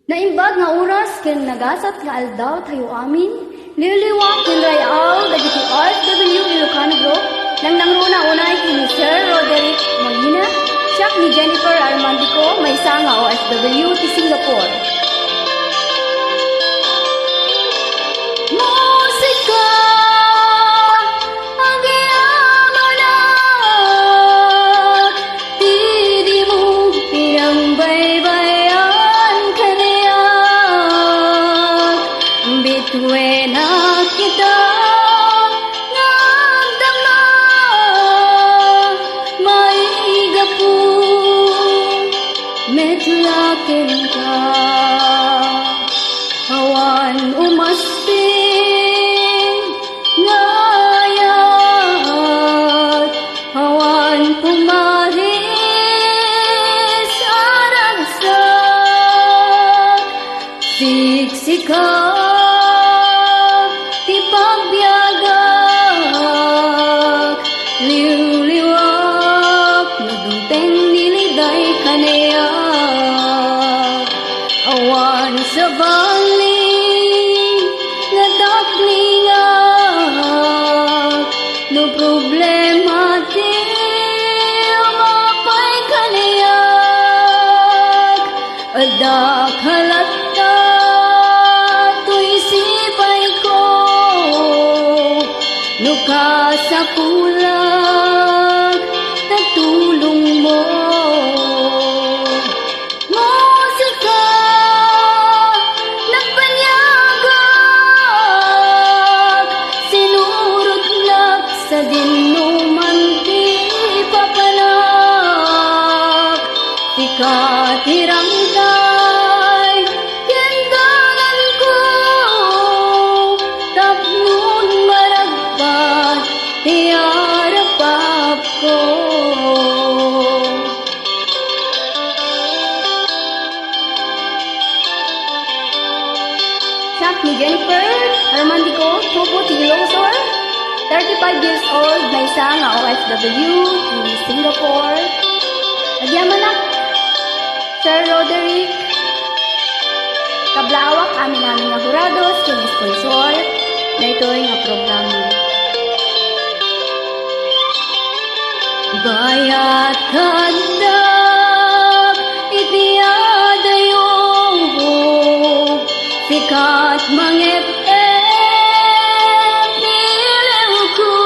Naimbag nga oras ken nagasat nga aldaw tayo amin, liliwak ken rayaw dagiti RFW Ilocano Group, nang nangruna unay ni Sir Roderick Molina, siya ni Jennifer Armandico, may isa nga OFW ti Singapore. Musika ang giyamanat, di mo pinangbaybayan kaniyak, bituin na kita nagdama, maigapu metlakin ka, awan umaspin ngayat, awan pumaris aragsak, siksikat ti pagbiagak, liwliwak nagdunteng niliday kaniyak, awan sa bangling nadaklingak, no problema ti umapay kaniyak, adak halatta to'y sipay ko, no kasapulag nagtulong mo. Musika nagpanyagak, sinurot lak sa dinuman ti papanak, ikatirangkay kendanan ko, tapnon maragpat ti arapap ko. Siya ni Jennifer Armandico, tubo ti Rosor, 35 years old, may isa nga OFW in Singapore. Nagyamanak, Sir Roderick, kablawak amin nga hurados, kung sponsor, na ito'y nga programa. Bayat kadak, itiadayong sikat mangep-ep nilew ko,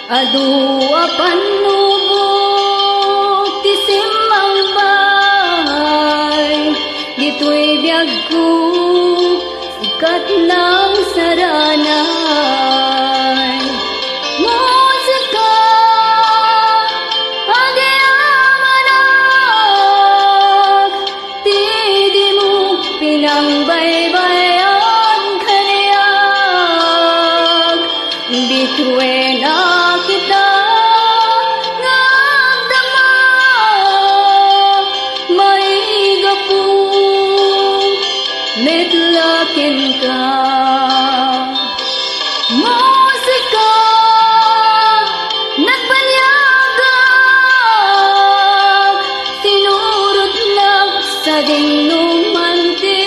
adu apanubok ti simmang bay, dito'y biyag ko sikat ng saranay. Musika ang giyamanag, di mo pinangbaybayan kaniyak, bituin na kita nagdama, maigapu metlakin ka. Musika nagpanyagak, sinurot lak sa dinuman ti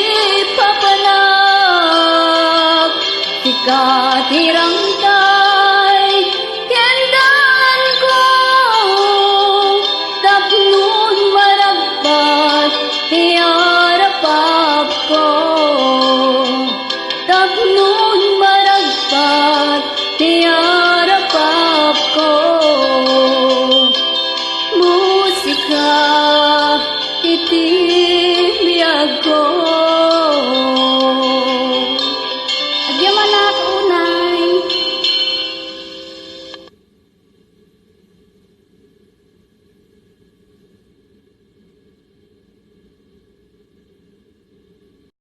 papanak, ikatirangkay kendan ko, tapnon maragpat ti arapap ko, tapnon maragpat ti